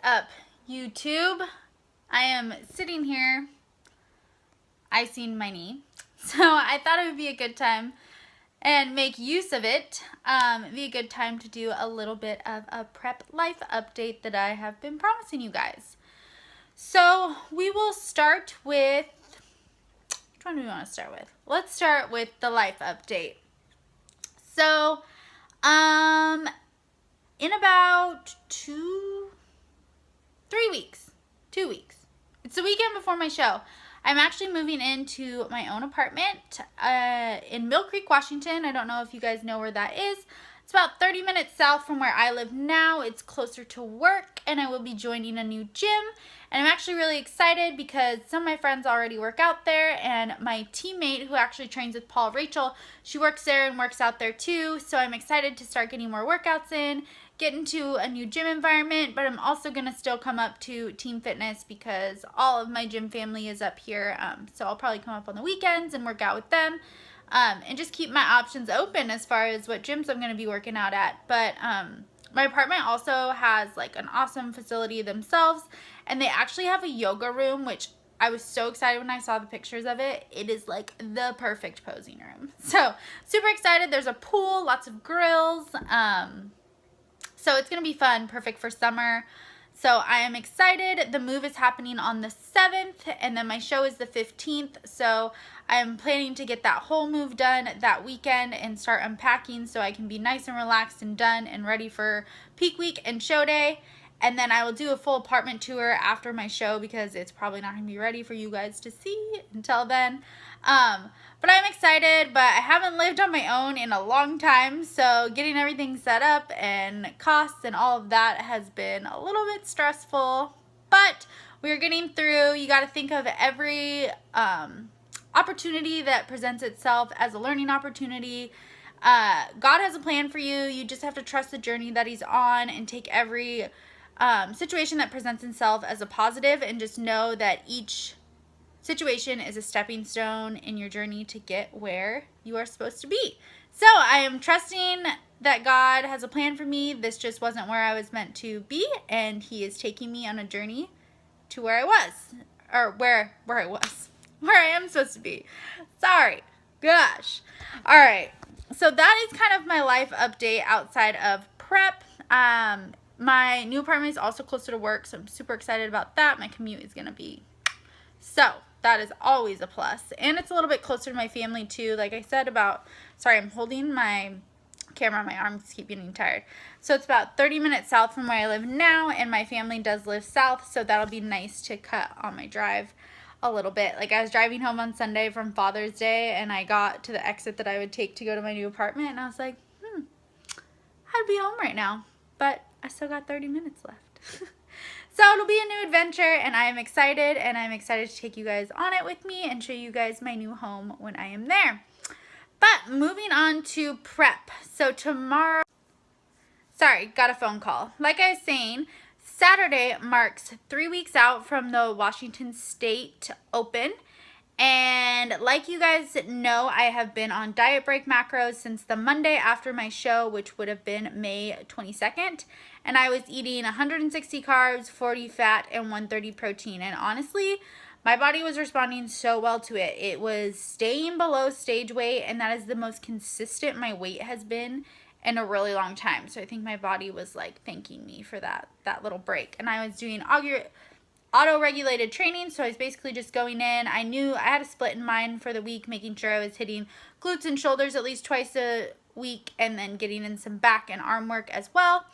up, YouTube? I am sitting here icing my knee, so I thought it would be a good time and make use of it. Be a good time to do a little bit of a prep life update that I have been promising you guys. So we will start with, which one do we want to start with? Let's start with the life update. So, in about 2 weeks, it's the weekend before my show. I'm actually moving into my own apartment in Mill Creek, Washington. I don't know if you guys know where that is. It's about 30 minutes south from where I live now. It's closer to work, and I will be joining a new gym. And I'm actually really excited because some of my friends already work out there, and my teammate who actually trains with Paul Rachel, she works there and works out there too. So I'm excited to start getting more workouts in, get into a new gym environment, but I'm also going to still come up to Team Fitness because all of my gym family is up here. So I'll probably come up on the weekends and work out with them. And just keep my options open as far as what gyms I'm going to be working out at. But my apartment also has like an awesome facility themselves, and they actually have a yoga room, which I was so excited when I saw the pictures of it. It is like the perfect posing room. So super excited. There's a pool, lots of grills. So it's going to be fun, perfect for summer. So I am excited. The move is happening on the 7th, and then my show is the 15th. So I am planning to get that whole move done that weekend and start unpacking so I can be nice and relaxed and done and ready for peak week and show day. And then I will do a full apartment tour after my show because it's probably not going to be ready for you guys to see until then. But I'm excited, but I haven't lived on my own in a long time, so getting everything set up and costs and all of that has been a little bit stressful, but we're getting through. You got to think of every opportunity that presents itself as a learning opportunity. God has a plan for you. You just have to trust the journey that He's on and take every situation that presents itself as a positive, and just know that each situation is a stepping stone in your journey to get where you are supposed to be. So I am trusting that God has a plan for me. This just wasn't where I was meant to be, and He is taking me on a journey to where I was, or where I am supposed to be. Sorry. Gosh. All right. So that is kind of my life update outside of prep. My new apartment is also closer to work, so I'm super excited about that. My commute is going to be so that is always a plus. And it's a little bit closer to my family too. Like I said sorry, I'm holding my camera. My arms keep getting tired. So it's about 30 minutes south from where I live now, and my family does live south. So that'll be nice to cut on my drive a little bit. Like I was driving home on Sunday from Father's Day, and I got to the exit that I would take to go to my new apartment, and I was like, I'd be home right now. But I still got 30 minutes left. So it'll be a new adventure, and I am excited, and I'm excited to take you guys on it with me and show you guys my new home when I am there. But moving on to prep. So tomorrow, sorry, got a phone call. Like I was saying, Saturday marks 3 weeks out from the Washington State Open. And like you guys know, I have been on diet break macros since the Monday after my show, which would have been May 22nd. And I was eating 160 carbs, 40 fat, and 130 protein. And honestly, my body was responding so well to it. It was staying below stage weight, and that is the most consistent my weight has been in a really long time. So I think my body was like thanking me for that little break. And I was doing auto-regulated training, so I was basically just going in. I knew I had a split in mind for the week, making sure I was hitting glutes and shoulders at least twice a week, and then getting in some back and arm work as well.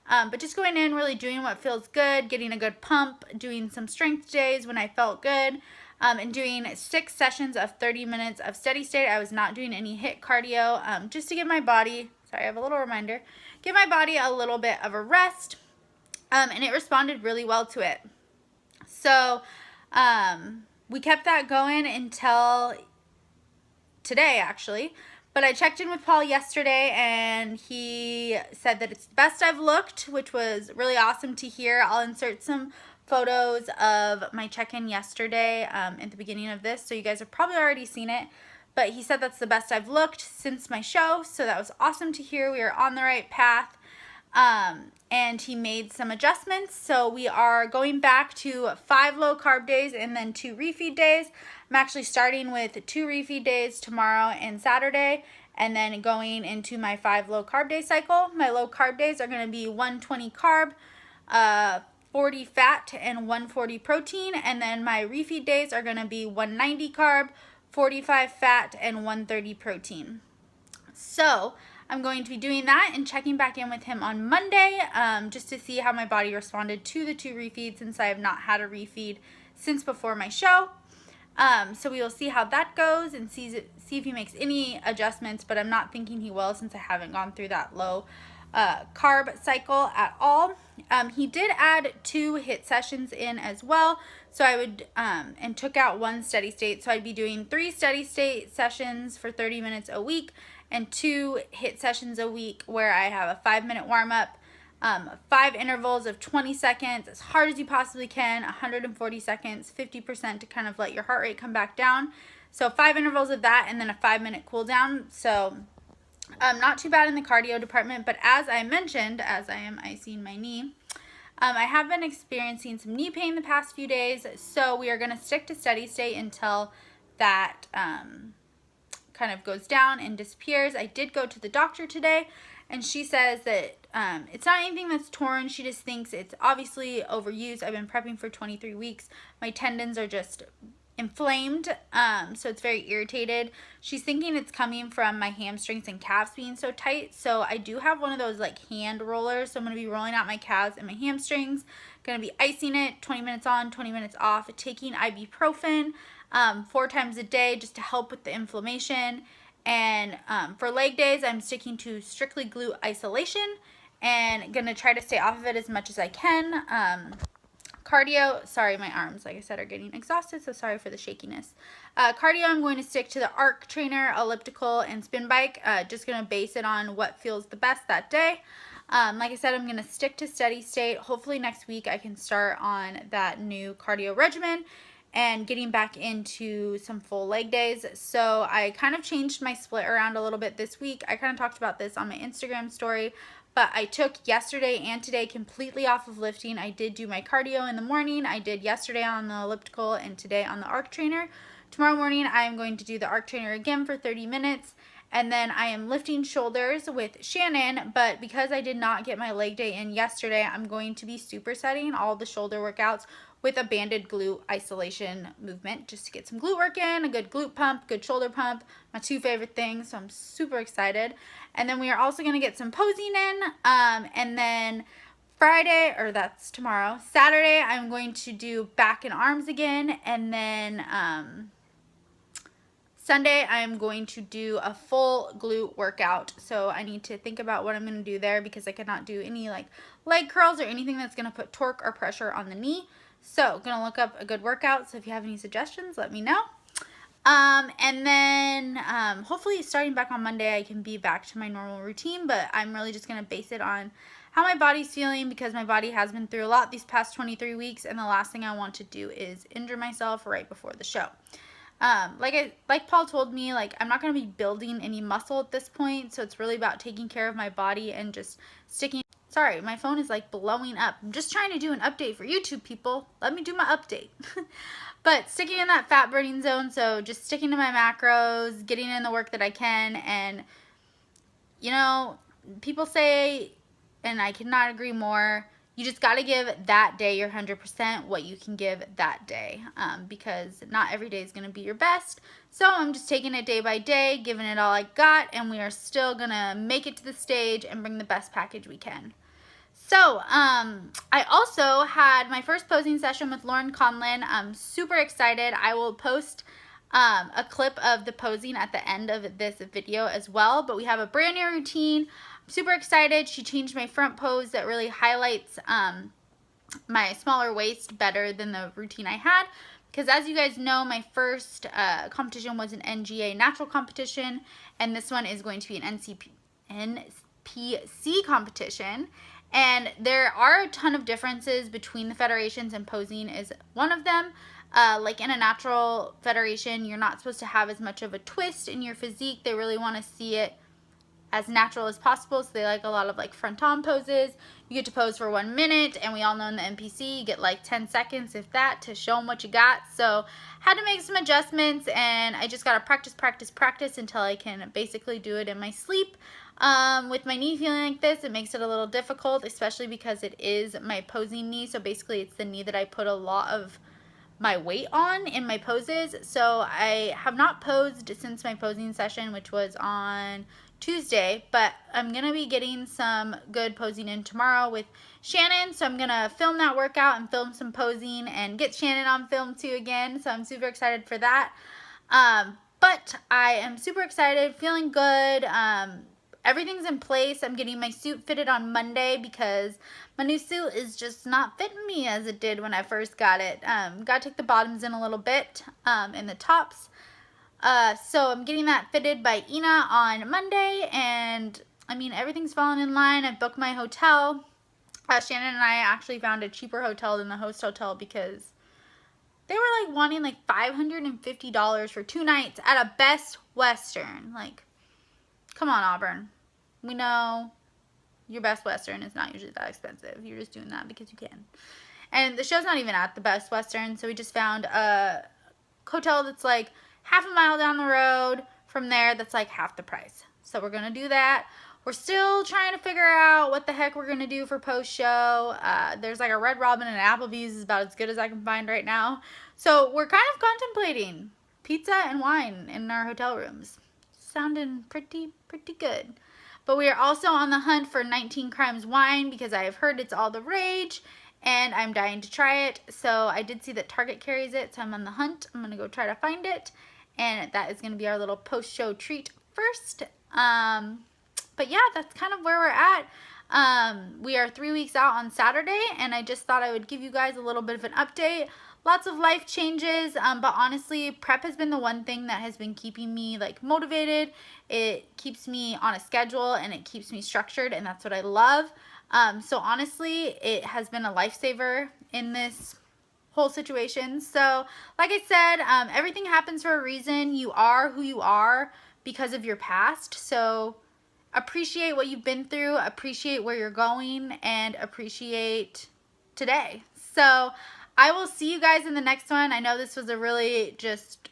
But just going in, really doing what feels good, getting a good pump, doing some strength days when I felt good, and doing 6 sessions of 30 minutes of steady state. I was not doing any HIIT cardio, just to give my body, sorry, I have a little reminder, give my body a little bit of a rest, and it responded really well to it. So we kept that going until today, actually. But I checked in with Paul yesterday, and he said that it's the best I've looked, which was really awesome to hear. I'll insert some photos of my check-in yesterday at the beginning of this, so you guys have probably already seen it. But he said that's the best I've looked since my show, so that was awesome to hear. We are on the right path. and he made some adjustments. So we are going back to 5 low carb days and then 2 refeed days. I'm actually starting with 2 refeed days tomorrow and Saturday, and then going into my 5 low carb day cycle. My low carb days are going to be 120 carb, 40 fat, and 140 protein. And then my refeed days are going to be 190 carb, 45 fat, and 130 protein. So I'm going to be doing that and checking back in with him on Monday, just to see how my body responded to the 2 refeeds, since I have not had a refeed since before my show. So we will see how that goes and see if he makes any adjustments, but I'm not thinking he will, since I haven't gone through that low carb cycle at all. He did add 2 HIIT sessions in as well, so I would and took out 1 steady state, so I'd be doing 3 steady state sessions for 30 minutes a week and 2 HIIT sessions a week, where I have a 5-minute warm-up, 5 intervals of 20 seconds, as hard as you possibly can, 140 seconds, 50% to kind of let your heart rate come back down. So 5 intervals of that, and then a 5-minute cool down. So not too bad in the cardio department, but as I mentioned, as I am icing my knee, I have been experiencing some knee pain the past few days, so we are going to stick to steady state until that kind of goes down and disappears. I did go to the doctor today, and she says that it's not anything that's torn. She just thinks it's obviously overused. I've been prepping for 23 weeks. My tendons are just inflamed, so it's very irritated. She's thinking it's coming from my hamstrings and calves being so tight. So I do have one of those like hand rollers, so I'm going to be rolling out my calves and my hamstrings, going to be icing it 20 minutes on, 20 minutes off, taking ibuprofen 4 times a day just to help with the inflammation. And for leg days, I'm sticking to strictly glute isolation and going to try to stay off of it as much as I can. Cardio, sorry, my arms, like I said, are getting exhausted, so sorry for the shakiness. Cardio, I'm going to stick to the arc trainer, elliptical, and spin bike. Just going to base it on what feels the best that day. Like I said, I'm going to stick to steady state. Hopefully next week I can start on that new cardio regimen and getting back into some full leg days. So I kind of changed my split around a little bit this week. I kind of talked about this on my Instagram story, but I took yesterday and today completely off of lifting. I did do my cardio in the morning. I did yesterday on the elliptical and today on the arc trainer. Tomorrow morning I am going to do the arc trainer again for 30 minutes. And then I am lifting shoulders with Shannon, but because I did not get my leg day in yesterday, I'm going to be supersetting all the shoulder workouts with a banded glute isolation movement, just to get some glute work in, a good glute pump, good shoulder pump, my 2 favorite things, so I'm super excited. And then we are also going to get some posing in, and then Friday, or that's tomorrow, Saturday, I'm going to do back and arms again, and then Sunday, I'm going to do a full glute workout. So I need to think about what I'm going to do there, because I cannot do any like leg curls or anything that's going to put torque or pressure on the knee. So going to look up a good workout. So if you have any suggestions, let me know. And then hopefully starting back on Monday, I can be back to my normal routine, but I'm really just going to base it on how my body's feeling, because my body has been through a lot these past 23 weeks, and the last thing I want to do is injure myself right before the show. Like Paul told me, like, I'm not going to be building any muscle at this point, so it's really about taking care of my body and just sticking. Sorry, my phone is like blowing up. I'm just trying to do an update for YouTube, people. Let me do my update. But sticking in that fat burning zone, so just sticking to my macros, getting in the work that I can, and, you know, people say, and I cannot agree more, you just got to give that day your 100%, what you can give that day, because not every day is going to be your best. So I'm just taking it day by day, giving it all I got, and we are still going to make it to the stage and bring the best package we can. So I also had my first posing session with Lauren Conlin. I'm super excited. I will post a clip of the posing at the end of this video as well, but we have a brand new routine. I'm super excited. She changed my front pose that really highlights my smaller waist better than the routine I had, because as you guys know, my first competition was an NGA natural competition, and this one is going to be an NPC competition. And there are a ton of differences between the federations, and posing is one of them. Like in a natural federation, you're not supposed to have as much of a twist in your physique. They really want to see it as natural as possible. So they like a lot of like front-on poses. You get to pose for 1 minute, and we all know in the NPC you get like 10 seconds, if that, to show them what you got. So had to make some adjustments, and I just gotta practice until I can basically do it in my sleep. With my knee feeling like this, it makes it a little difficult, especially because it is my posing knee. So basically it's the knee that I put a lot of my weight on in my poses. So I have not posed since my posing session, which was on Tuesday, but I'm gonna be getting some good posing in tomorrow with Shannon. So I'm gonna film that workout and film some posing and get Shannon on film too again. So I'm super excited for that. But I am super excited, feeling good. Everything's in place. I'm getting my suit fitted on Monday because my new suit is just not fitting me as it did when I first got it. Got to take the bottoms in a little bit, and the tops. So I'm getting that fitted by Ina on Monday, and I mean, everything's falling in line. I booked my hotel. Shannon and I actually found a cheaper hotel than the host hotel because they were like wanting like $550 for 2 nights at a Best Western. Like, come on, Auburn. We know your Best Western is not usually that expensive. You're just doing that because you can. And the show's not even at the Best Western, so we just found a hotel that's like half a mile down the road from there that's like half the price. So we're going to do that. We're still trying to figure out what the heck we're going to do for post-show. There's like a Red Robin and Applebee's is about as good as I can find right now. So we're kind of contemplating pizza and wine in our hotel rooms. Sounding pretty good. But we are also on the hunt for 19 Crimes wine because I have heard it's all the rage and I'm dying to try it. So I did see that Target carries it, so I'm on the hunt. I'm going to go try to find it, and that is going to be our little post-show treat first. But yeah, that's kind of where we're at. We are 3 weeks out on Saturday, and I just thought I would give you guys a little bit of an update. Lots of life changes, but honestly, prep has been the one thing that has been keeping me like motivated. It keeps me on a schedule and it keeps me structured, and that's what I love. So honestly, it has been a lifesaver in this whole situation. So like I said, everything happens for a reason. You are who you are because of your past. So appreciate what you've been through, appreciate where you're going, and appreciate today. So I will see you guys in the next one. I know this was a really just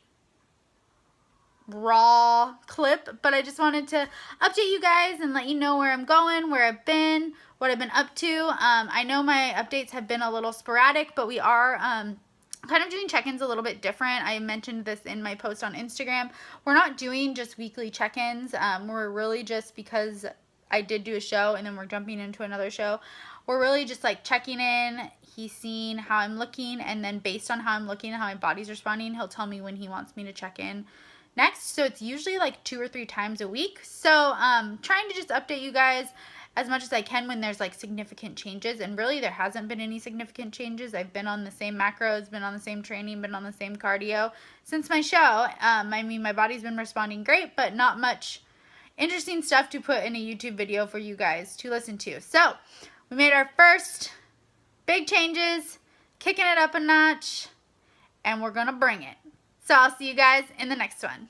raw clip, but I just wanted to update you guys and let you know where I'm going, where I've been, what I've been up to. I know my updates have been a little sporadic, but we are kind of doing check-ins a little bit different. I mentioned this in my post on Instagram. We're not doing just weekly check-ins. We're really just, because I did do a show and then we're jumping into another show, we're really just like checking in. He's seeing how I'm looking, and then based on how I'm looking and how my body's responding, he'll tell me when he wants me to check in next. So it's usually like 2 or 3 times a week. So trying to just update you guys as much as I can when there's like significant changes, and really there hasn't been any significant changes. I've been on the same macros, been on the same training, been on the same cardio since my show. I mean, my body's been responding great, but not much interesting stuff to put in a YouTube video for you guys to listen to. So we made our first big changes, kicking it up a notch, and we're gonna bring it. So I'll see you guys in the next one.